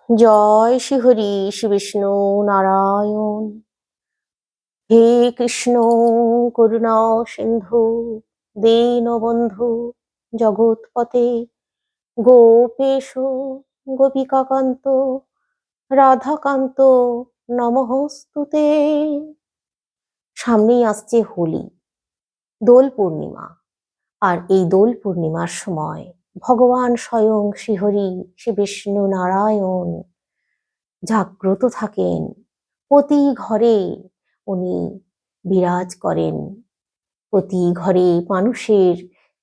জয় শ্রী হরি শ্রী বিষ্ণু নারায়ণ। হে কৃষ্ণ করুণা সিন্ধু দীনবন্ধু জগৎপতে গোপেশ গোপিকাকান্ত রাধাকান্ত নমঃস্তুতে। সামনেই আসছে হোলি, দোল পূর্ণিমা। আর এই দোল পূর্ণিমার সময় ভগবান স্বয়ং শ্রীহরি শ্রী বিষ্ণু নারায়ণ জাগ্রত থাকেন। প্রতি ঘরে উনি বিরাজ করেন, প্রতি ঘরে মানুষের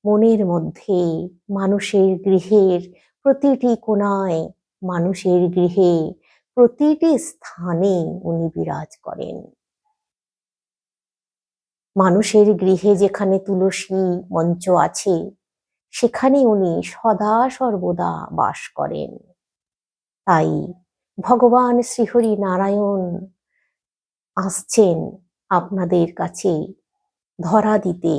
মনের মধ্যে, মানুষের গৃহের প্রতিটি কোণায়, মানুষের গৃহে প্রতিটি স্থানে উনি বিরাজ করেন। মানুষের গৃহে যেখানে তুলসী মঞ্চ আছে, সেখানে উনি সদা সর্বদা বাস করেন। তাই ভগবান শ্রীহরি নারায়ণ আসছেন আপনাদের কাছে ধরা দিতে।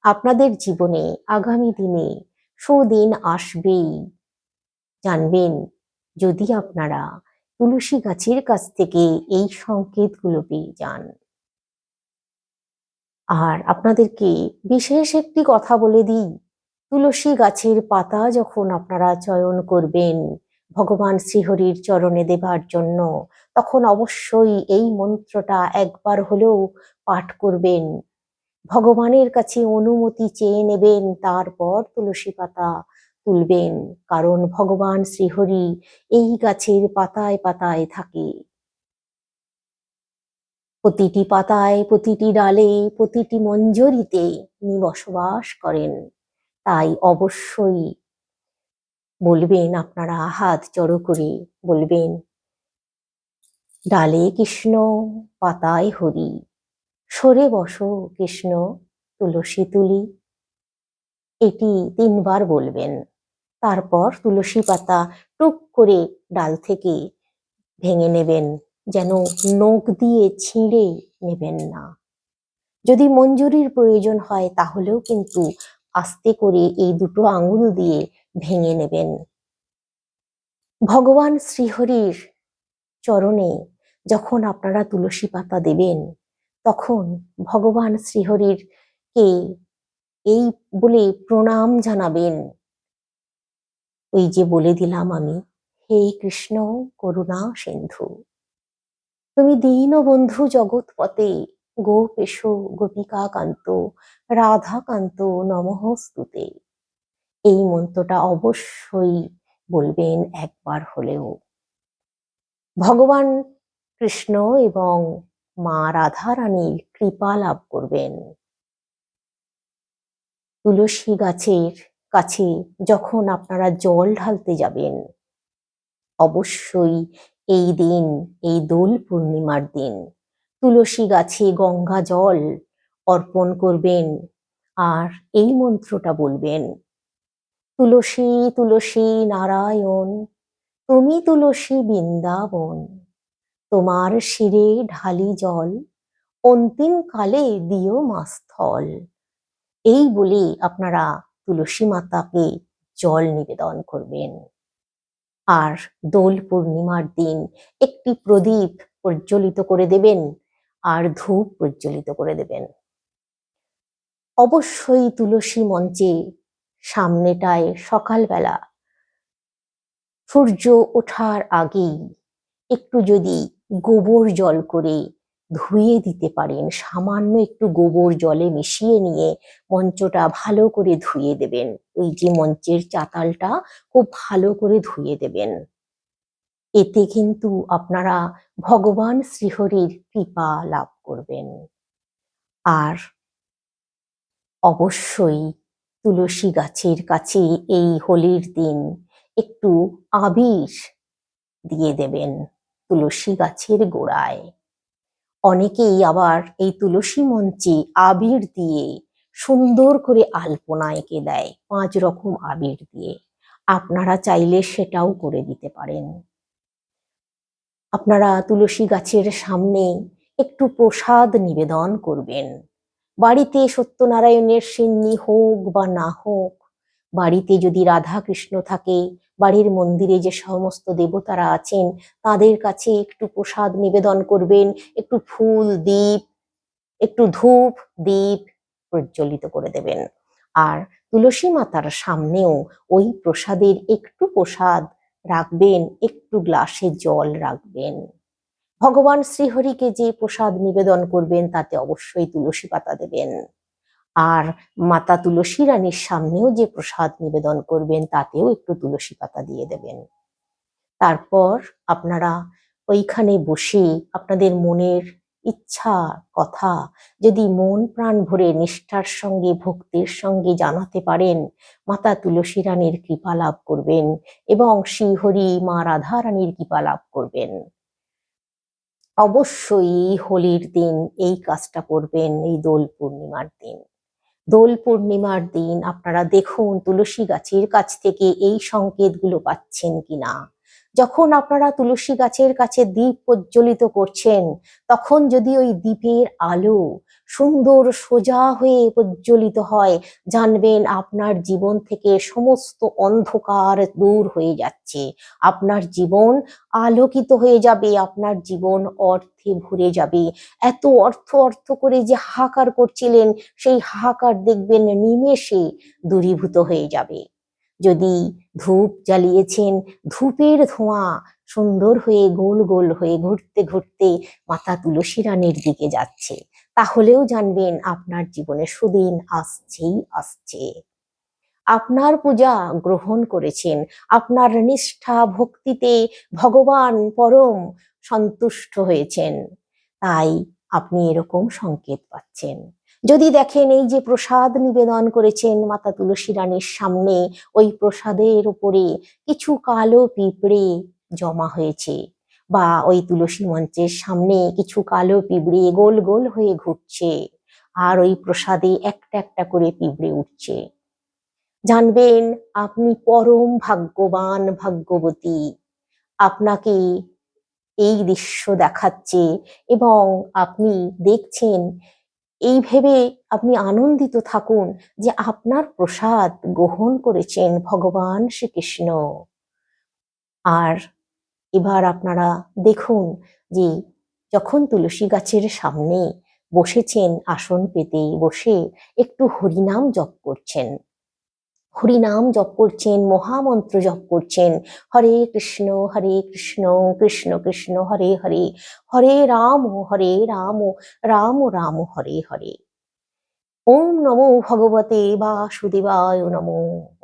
আপনাদের জীবনে আগামী দিনে সুদিন আসবেই, জানবেন, যদি আপনারা তুলসী গাছের কাছ থেকে এই সংকেতগুলো পেয়ে যান। আর আপনাদেরকে বিশেষ একটি কথা বলে দিই, তুলসী গাছের পাতা যখন আপনারা চয়ন করবেন ভগবান শ্রীহরির চরণে দেবার জন্য, তখন অবশ্যই এই মন্ত্রটা একবার হলেও পাঠ করবেন। ভগবানের কাছে অনুমতি চেয়ে নেবেন, তারপর তুলসী পাতা তুলবেন। কারণ ভগবান শ্রীহরি এই গাছের পাতায় পাতায় থাকে। প্রতিটি পাতায়, প্রতিটি ডালে, প্রতিটি মঞ্জরিতে তিনি বসবাস করেন। তাই অবশ্যই বলবেন, আপনারা হাত জড়ো করে বলবেন, ডালে কৃষ্ণ পাতায় হরি, সরে বসো কৃষ্ণ তুলসী তুলি। এটি 3 বার বলবেন। তারপর তুলসী পাতা টুক করে ডাল থেকে ভেঙে নেবেন, যেন নখ দিয়ে ছিঁড়ে নেবেন না। যদি মঞ্জুরির প্রয়োজন হয় তাহলেও কিন্তু আস্তে করে এই দুটো আঙুল দিয়ে ভেঙে নেবেন। ভগবান শ্রীহরির চরণে যখন আপনারা তুলসী পাতা দেবেন, তখন ভগবান শ্রীহরির কে এই বলে প্রণাম জানাবেন। ওই যে বলে দিলাম আমি, হে কৃষ্ণ করুণা সিন্ধু, তুমি দীনবন্ধু জগৎপতে গোপেশ গোপিকা কান্ত রাধাকান্ত নমঃস্তুতে। এই মন্ত্রটা অবশ্যই বলবেন একবার হলেও। ভগবান কৃষ্ণ এবং মা রাধা রানীর কৃপা লাভ করবেন। তুলসী গাছের কাছে যখন আপনারা জল ঢালতে যাবেন, অবশ্যই এই দিন, এই দোল পূর্ণিমার দিন তুলসী গাছে গঙ্গা জল অর্পণ করবেন। আর এই মন্ত্রটা বলবেন, তুলসী তুলসী নারায়ণ, তুমি তুলসী বৃন্দাবন, তোমার শিরে ঢালি জল, অন্তিম কালে দিও মা স্থল। এই বলে আপনারা তুলসী মাতাকে জল নিবেদন করবেন। আর দোল পূর্ণিমার দিন একটি প্রদীপ প্রজ্বলিত করে দেবেন আর ধূপ প্রজ্বলিত করে দেবেন। অবশ্যই তুলসী মঞ্চে সামনেটায় সকালবেলা সূর্য ওঠার আগেই একটু যদি গোবর জল করে ধুয়ে দিতে পারেন, সামান্য একটু গোবর জলে মিশিয়ে নিয়ে মঞ্চটা ভালো করে ধুয়ে দেবেন। ওই যে মঞ্চের চাতালটা খুব ভালো করে ধুয়ে দেবেন। এতে কিন্তু আপনারা ভগবান শ্রীহরির কৃপা লাভ করবেন। আর অবশ্যই তুলসী গাছের কাছে এই হোলির দিন একটু আবির দিয়ে দেবেন তুলসী গাছের গোড়ায়। অনেকেই আবার এই তুলসী মঞ্চে আবির দিয়ে সুন্দর করে আলপনা এঁকে দেয় 5 রকম আবির দিয়ে। আপনারা চাইলে সেটাও করে দিতে পারেন। আপনারা তুলসী গাছের সামনে একটু প্রসাদ নিবেদন করবেন। বাড়িতে সত্যনারায়ণের সিন্নি হোক বা না হোক, বাড়িতে যদি রাধা কৃষ্ণ থাকে বাড়ির মন্দিরে যে সমস্ত দেবতারা আছেন তাদের কাছে একটু প্রসাদ নিবেদন করবেন, একটু ফুল, দীপ, একটু ধূপ, দীপ প্রজ্বলিত করে দেবেন। আর তুলসী মাতার সামনেও ওই প্রসাদের একটু প্রসাদ রাখবেন, একটু গ্লাসে জল রাখবেন। ভগবান শ্রীহরিকে যে প্রসাদ নিবেদন করবেন তাতে অবশ্যই তুলসী পাতা দেবেন। আর মাতা তুলসী রানীর সামনেও যে প্রসাদ নিবেদন করবেন তাতেও একটু তুলসী পাতা দিয়ে দেবেন। তারপর আপনারা ওইখানে বসে আপনাদের মনের ইচ্ছা কথা যদি মন প্রাণ ভরে নিষ্ঠার সঙ্গে ভক্তির সঙ্গে জানাতে পারেন, মাতা তুলসী রানীর কৃপা লাভ করবেন এবং শ্রীহরি মা রাধা রানীর কৃপা লাভ করবেন। অবশ্যই হোলির দিন এই কাজটা করবেন, এই দোল পূর্ণিমার দিন। দোল পূর্ণিমার দিন আপনারা দেখুন তুলসী গাছের কাছ থেকে এই সংকেতগুলো পাচ্ছেন কিনা। যখন আপনারা তুলসী গাছের কাছে দীপ প্রজ্বলিত করছেন তখন যদি ওই দীপের আলো সুন্দর সোজা হয়ে প্রজ্বলিত হয়, জানবেন আপনার জীবন থেকে সমস্ত অন্ধকার দূর হয়ে যাচ্ছে, আপনার জীবন আলোকিত হয়ে যাবে, আপনার জীবন অর্থে ভরে যাবে। এত অর্থ অর্থ করে যে হাহাকার করছিলেন সেই হাহাকার দেখবেন নিমেষে দূরীভূত হয়ে যাবে। যদি ধূপ জ্বালিয়েছেন ধূপের ধোঁয়া সুন্দর হয়ে গোল গোল হয়ে ঘুরতে ঘুরতে মাতা তুলসী রানীর দিকে যাচ্ছে, তাহলেও জানবেন আপনার জীবনে সুদিন আসছেই আসছে। আপনার পূজা গ্রহণ করেছেন, আপনার নিষ্ঠা ভক্তিতে ভগবান পরম সন্তুষ্ট হয়েছেন, তাই আপনি এরকম সংকেত পাচ্ছেন। যদি দেখেন এই যে প্রসাদ নিবেদন করেছেন মাতা তুলসী রানীর সামনে, ওই প্রসাদের উপরে কিছু কালো পিঁপড়ে জমা হয়েছে, বা ওই তুলসী মঞ্চের সামনে কিছু কালো পিঁপড়ে গোল গোল হয়ে ঘুরছে, আর ওই প্রসাদে একটা একটা করে পিঁপড়ে উঠছে, জানবেন আপনি পরম ভাগ্যবান ভাগ্যবতী। আপনাকে এই দৃশ্য দেখাচ্ছে এবং আপনি দেখছেন, এই ভেবে আপনি আনন্দিত থাকুন যে আপনার প্রসাদ গ্রহণ করেছেন ভগবান শ্রীকৃষ্ণ। আর এবার আপনারা দেখুন যে যখন তুলসী গাছের সামনে বসেছেন আসন পেতে বসে একটু হরিনাম জপ করছেন, হরিনাম জপ করছেন, মহামন্ত্র জপ করছেন, হরে কৃষ্ণ কৃষ্ণ কৃষ্ণ হরে হরে, হরে রাম রাম রাম হরে হরে। ওম নমো ভগবতে বাসুদেবায় নমো,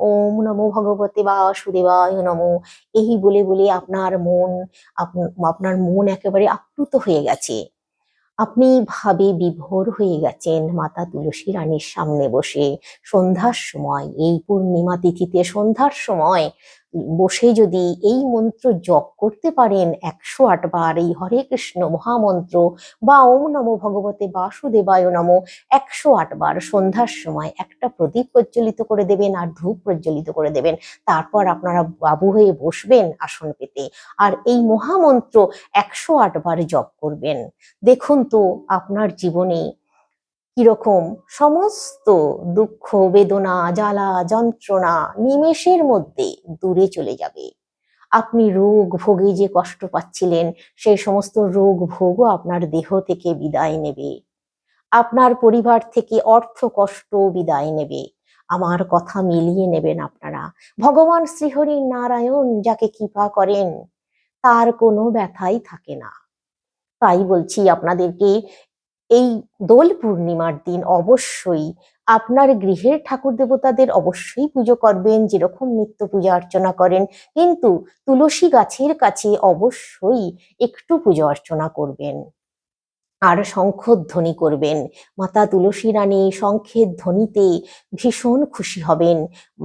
ওম নমো ভগবতে বাসুদেবায় নমো। এই বলে বলে আপনার মন একেবারে আপ্লুত হয়ে গেছে, আপনি ভাবে বিভোর হয়ে গেছেন মাতা তুলসী রানীর সামনে বসে। সন্ধ্যার সময় এই পূর্ণিমা তিথিতে সন্ধ্যার সময় বসে যদি এই মন্ত্র জপ করতে পারেন 108 বার, এই হরে কৃষ্ণ মহামন্ত্র বা ওম নমো ভগবতে বাসুদেবায় নমো 108 বার সন্ধ্যার সময় একটা প্রদীপ প্রজ্বলিত করে দেবেন আর ধূপ প্রজ্বলিত করে দেবেন। তারপর আপনারা বাবু হয়ে বসবেন আসন পেতে আর এই মহামন্ত্র 108 বার জপ করবেন। দেখুন তো আপনার জীবনে কিরকম সমস্ত দুঃখ বেদনা জ্বালা যন্ত্রণা নিমেষের মধ্যে দূরে চলে যাবে। আপনি রোগ ভোগে যে কষ্ট পাচ্ছিলেন সেই সমস্ত রোগ ভোগও আপনার দেহ থেকে বিদায় নেবে, আপনার পরিবার থেকে অর্থ কষ্ট বিদায় নেবে। আমার কথা মিলিয়ে নেবেন আপনারা। ভগবান শ্রীহরি নারায়ণ যাকে কৃপা করেন তার কোনো ব্যথাই থাকে না। তাই বলছি আপনাদেরকে, এই দোল পূর্ণিমার দিন অবশ্যই আপনার গৃহের ঠাকুর দেবতাদের অবশ্যই পুজো করবেন যেরকম নিত্য পূজা অর্চনা করেন, কিন্তু তুলসী গাছের কাছে অবশ্যই একটু পুজো অর্চনা করবেন আর শঙ্খধ্বনি করবেন। মাতা তুলসী রানী শঙ্খের ধ্বনিতে ভীষণ খুশি হবেন।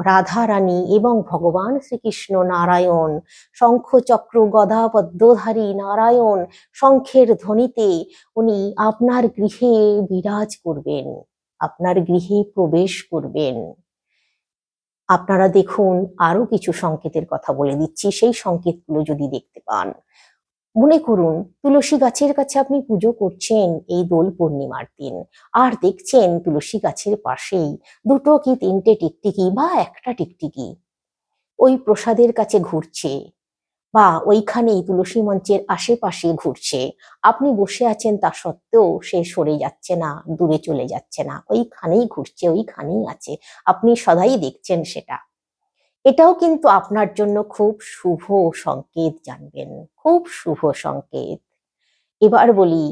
রাধা রানী এবং ভগবান শ্রীকৃষ্ণ নারায়ণ শঙ্খ চক্র গদা পদ্মধারী নারায়ণ শঙ্খের ধ্বনিতে উনি আপনার গৃহে বিরাজ করবেন, আপনার গৃহে প্রবেশ করবেন। আপনারা দেখুন আরো কিছু সংকেতের কথা বলে দিচ্ছি, সেই সংকেতগুলো যদি দেখতে পান। মনে করুন তুলসী গাছের কাছে আপনি পুজো করছেন এই দোল পূর্ণিমার দিন, আর দেখছেন তুলসী গাছের পাশেই দুটো কি তিনটে টিকটিকি বা একটা টিকটিকি ওই প্রসাদের কাছে ঘুরছে বা ওইখানেই তুলসী মঞ্চের আশেপাশে ঘুরছে, আপনি বসে আছেন তা সত্ত্বেও সে সরে যাচ্ছে না, দূরে চলে যাচ্ছে না, ওইখানেই ঘুরছে, ওইখানেই আছে, আপনি সদাই দেখছেন সেটা। এটাও কিন্তু আপনার জন্য খুব শুভ সংকেত, জানবেন, খুব শুভ সংকেত। এবার বলি,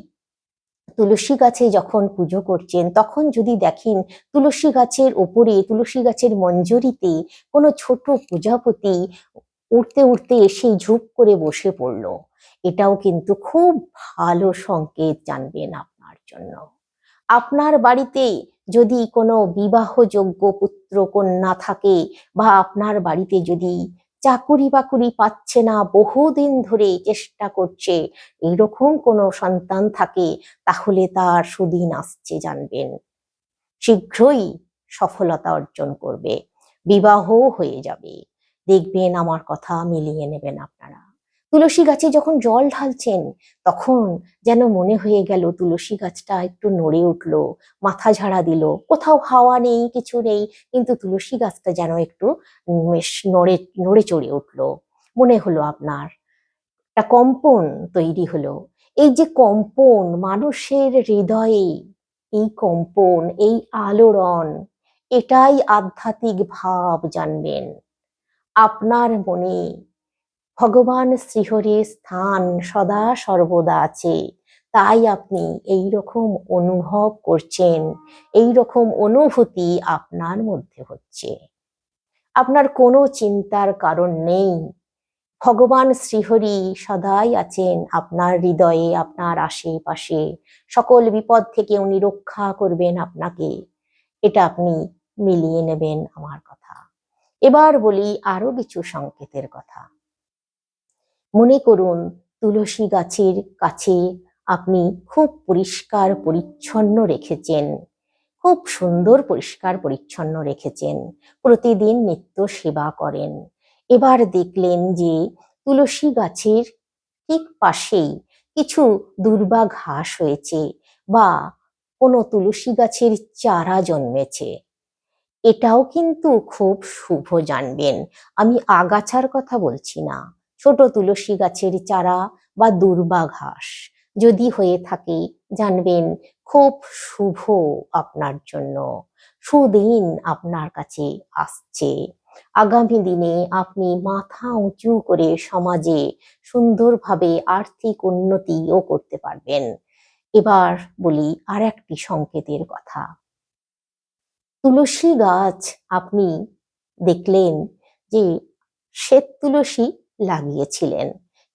তুলসী গাছে যখন পুজো করছেন তখন যদি দেখেন তুলসী গাছের ওপরে, তুলসী গাছের মঞ্জরিতে কোনো ছোট প্রজাপতি উড়তে উড়তে এসে ঝুপ করে বসে পড়লো, এটাও কিন্তু খুব ভালো সংকেত, জানবেন আপনার জন্য। আপনার বাড়িতে যদি কোনো বিবাহযোগ্য পুত্র কন্যা থাকে, বা আপনার বাড়িতে যদি চাকুরি বাকুরি পাচ্ছে না, বহুদিন ধরে চেষ্টা করছে, এরকম কোনো সন্তান থাকে, তাহলে তার সুদিন আসছে, জানবেন। শীঘ্রই সফলতা অর্জন করবে, বিবাহ হয়ে যাবে, দেখবেন, আমার কথা মিলিয়ে নেবেন আপনারা। তুলসী গাছে যখন জল ঢালছেন তখন যেন মনে হয়ে গেল তুলসী গাছটা একটু নড়ে উঠলো, মাথা ঝাড়া দিল, কোথাও হাওয়া নেই, কিছু নেই, কিন্তু তুলসী গাছটা যেন একটু বেশ নড়ে নড়ে চড়ে উঠলো, মনে হলো আপনার একটা কম্পন তৈরি হলো। এই যে কম্পন মানুষের হৃদয়ে, এই কম্পন, এই আলোড়ন, এটাই আধ্যাত্মিক ভাব, জানবেন। আপনার মনে ভগবান শ্রীহরির স্থান সদা সর্বদা আছে, তাই আপনি এই রকম অনুভব করছেন, এই রকম অনুভূতি আপনার মধ্যে হচ্ছে। আপনার কোনো চিন্তার কারণ নেই, ভগবান শ্রীহরি সদাই আছেন আপনার হৃদয়ে, আপনার আশেপাশে, সকল বিপদ থেকে উনি রক্ষা করবেন আপনাকে, এটা আপনি মিলিয়ে নেবেন আমার কথা। এবার বলি আরো কিছু সংকেতের কথা। মনে করুন তুলসী গাছের কাছে আপনি খুব পরিষ্কার পরিচ্ছন্ন রেখেছেন, খুব সুন্দর পরিষ্কার পরিচ্ছন্ন রেখেছেন, প্রতিদিন নিত্য সেবা করেন। এবার দেখলেন যে তুলসী গাছের ঠিক পাশেই কিছু দুর্বা ঘাস হয়েছে, বা কোনো তুলসী গাছের চারা জন্মেছে, এটাও কিন্তু খুব শুভ, জানবেন। আমি আগাছার কথা বলছি না, ছোট তুলসী গাছের চারা বা দুর্বা ঘাস যদি হয়ে থাকে, জানবেন খুব শুভ আপনার জন্য, সুদিন আপনার কাছে আসছে। আগামী দিনে আপনি মাথা উঁচু করে সমাজে সুন্দরভাবে আর্থিক উন্নতিও করতে পারবেন। এবার বলি আর একটি সংকেতের কথা। তুলসী গাছ আপনি দেখলেন যে শ্বেত তুলসী লাগিয়েছিলেন,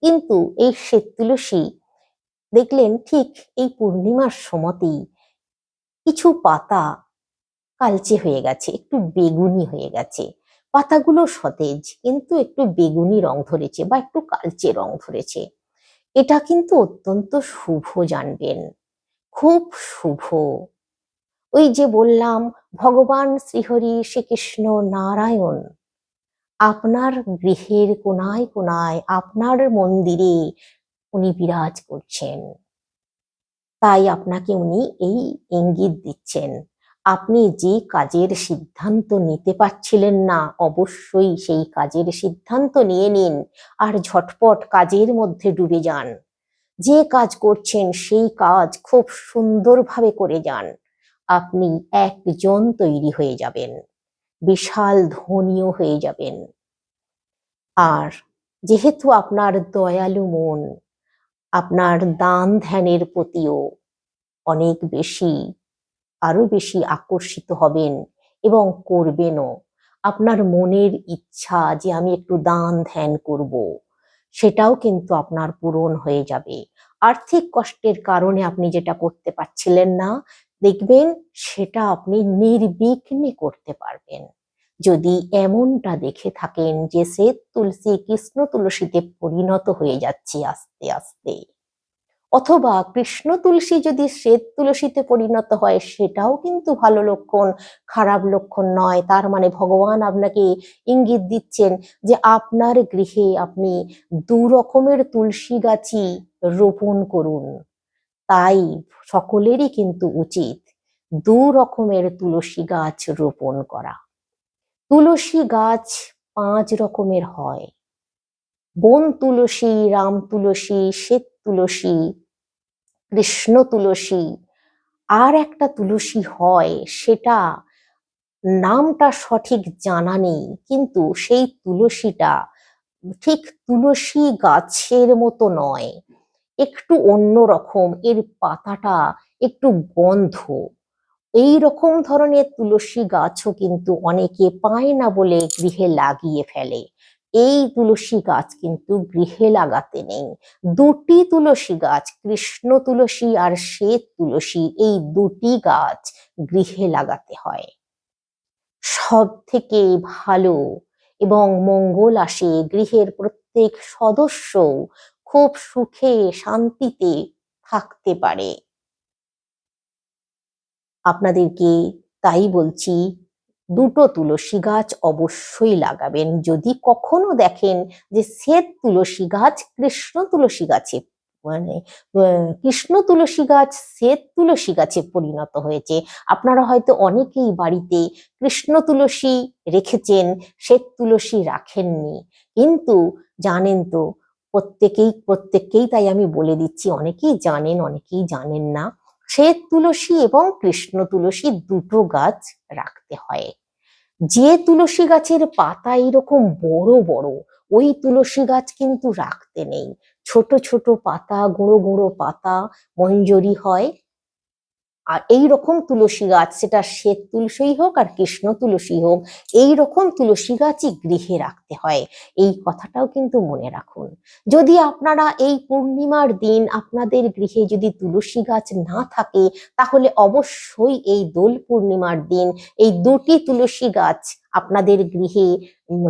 কিন্তু এই শ্বেত তুলসী দেখলেন ঠিক এই পূর্ণিমার সময়তেই কিছু পাতা কালচে হয়ে গেছে, একটু বেগুনি হয়ে গেছে, পাতাগুলো সতেজ কিন্তু একটু বেগুনি রং ধরেছে বা একটু কালচে রং ধরেছে, এটা কিন্তু অত্যন্ত শুভ, জানবেন, খুব শুভ। ওই যে বললাম, ভগবান শ্রীহরি শ্রীকৃষ্ণ নারায়ণ আপনার গৃহের কোনায় কোনায়, আপনার মন্দিরে উনি বিরাজ করছেন, তাই আপনাকে উনি এই ইঙ্গিত দিচ্ছেন, আপনি যে কাজের সিদ্ধান্ত নিতে পারছিলেন না, অবশ্যই সেই কাজের সিদ্ধান্ত নিয়ে নিন, আর ঝটপট কাজের মধ্যে ডুবে যান। যে কাজ করছেন সেই কাজ খুব সুন্দরভাবে করে যান, আপনি একজন তৈরি হয়ে যাবেন, বিশাল ধনীও হয়ে যাবেন। আর যেহেতু আপনার দয়ালু মন, আপনার দান ধ্যানের প্রতিও অনেক বেশি, আরো বেশি আকর্ষিত হবেন এবং করবেনও। আপনার মনের ইচ্ছা যে আমি একটু দান ধ্যান করব, সেটাও কিন্তু আপনার পূরণ হয়ে যাবে। আর্থিক কষ্টের কারণে আপনি যেটা করতে পারছিলেন না, দেখবেন সেটা আপনি নির্বিঘ্নে করতে পারবেন, যদি এমনটা দেখে থাকেন যে শ্বেত তুলসী কৃষ্ণ তুলসীতে পরিণত হয়ে যাচ্ছে আস্তে আস্তে, অথবা কৃষ্ণ তুলসী যদি শ্বেত তুলসীতে পরিণত হয়, সেটাও কিন্তু ভালো লক্ষণ, খারাপ লক্ষণ নয়। তার মানে ভগবান আপনাকে ইঙ্গিত দিচ্ছেন যে আপনার গৃহে আপনি দু রকমের তুলসী গাছই রোপণ করুন। তাই সকলেরই কিন্তু উচিত দু রকমের তুলসী গাছ রোপণ করা। তুলসী গাছ 5 রকমের হয়। বন তুলসী, রাম তুলসী, শ্বেত তুলসী, কৃষ্ণ তুলসী, আর একটা তুলসী হয়, সেটা নামটা সঠিক জানা নেই, কিন্তু সেই তুলসীটা ঠিক তুলসী গাছের মতো নয়, একটু অন্য রকম, এর পাতাটা একটু গন্ধ। এই রকম ধরনের তুলসী গাছও কিন্তু অনেকে পায় না বলে গৃহে লাগিয়ে ফেলে। এই তুলসী গাছ কিন্তু গৃহে লাগাতে নেই। দুটি তুলসী গাছ, কৃষ্ণ তুলসী আর শ্বেত তুলসী, এই দুটি গাছ গৃহে লাগাতে হয়। সব থেকে ভালো এবং মঙ্গল আসে, গৃহের প্রত্যেক সদস্য খুব সুখে শান্তিতে থাকতে পারে। আপনাদেরকে তাই বলছি, দুটো তুলসী গাছ অবশ্যই লাগাবেন। যদি কখনো দেখেন যে শ্বেত তুলসী গাছ কৃষ্ণ তুলসী গাছে মানে কৃষ্ণ তুলসী গাছ শ্বেত তুলসী গাছে পরিণত হয়েছে, আপনারা হয়তো অনেকেই বাড়িতে কৃষ্ণ তুলসী রেখেছেন, শ্বেত তুলসী রাখেননি, কিন্তু জানেন তো, প্রত্যেককেই তাই আমি বলে দিচ্ছি, অনেকেই জানেন অনেকেই জানেন না, শ্বেত তুলসী এবং কৃষ্ণ তুলসী দুটো গাছ রাখতে হয়। যে তুলসী গাছের পাতা এরকম বড় বড়, ওই তুলসী গাছ কিন্তু রাখতে নেই। ছোট ছোট পাতা, গুঁড়ো গুঁড়ো পাতা, মঞ্জরি হয়। আর এই রকম তুলসী গাছ, সেটা শ্বেত তুলসী হোক আর কৃষ্ণ তুলসী হোক, এই রকম তুলসী গাছই গৃহে রাখতে হয়। এই কথাটাও কিন্তু মনে রাখুন। যদি আপনারা এই পূর্ণিমার দিন আপনাদের গৃহে যদি তুলসী গাছ না থাকে, তাহলে অবশ্যই এই দোল পূর্ণিমার দিন এই দুটি তুলসী গাছ আপনাদের গৃহে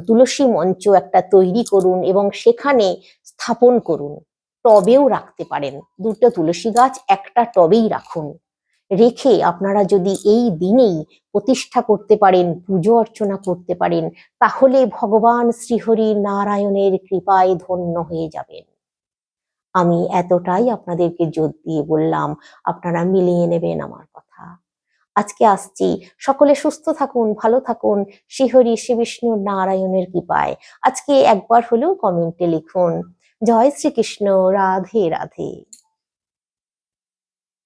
তুলসী মঞ্চ একটা তৈরি করুন এবং সেখানে স্থাপন করুন। টবেও রাখতে পারেন, দুটো তুলসী গাছ একটা টবেই রাখুন। রেখে আপনারা যদি এই দিনেই প্রতিষ্ঠা করতে পারেন, পুজো অর্চনা করতে পারেন, তাহলে ভগবান শ্রীহরি নারায়ণের কৃপায় ধন্য হয়ে যাবেন। আমি এতটাই আপনাদেরকে জোর দিয়ে বললাম, আপনারা মিলিয়ে নেবেন আমার কথা। আজকে আসছি, সকলে সুস্থ থাকুন, ভালো থাকুন, শ্রীহরি শ্রী বিষ্ণু নারায়ণের কৃপায়। আজকে একবার হলেও কমেন্টে লিখুন জয় শ্রীকৃষ্ণ, রাধে রাধে।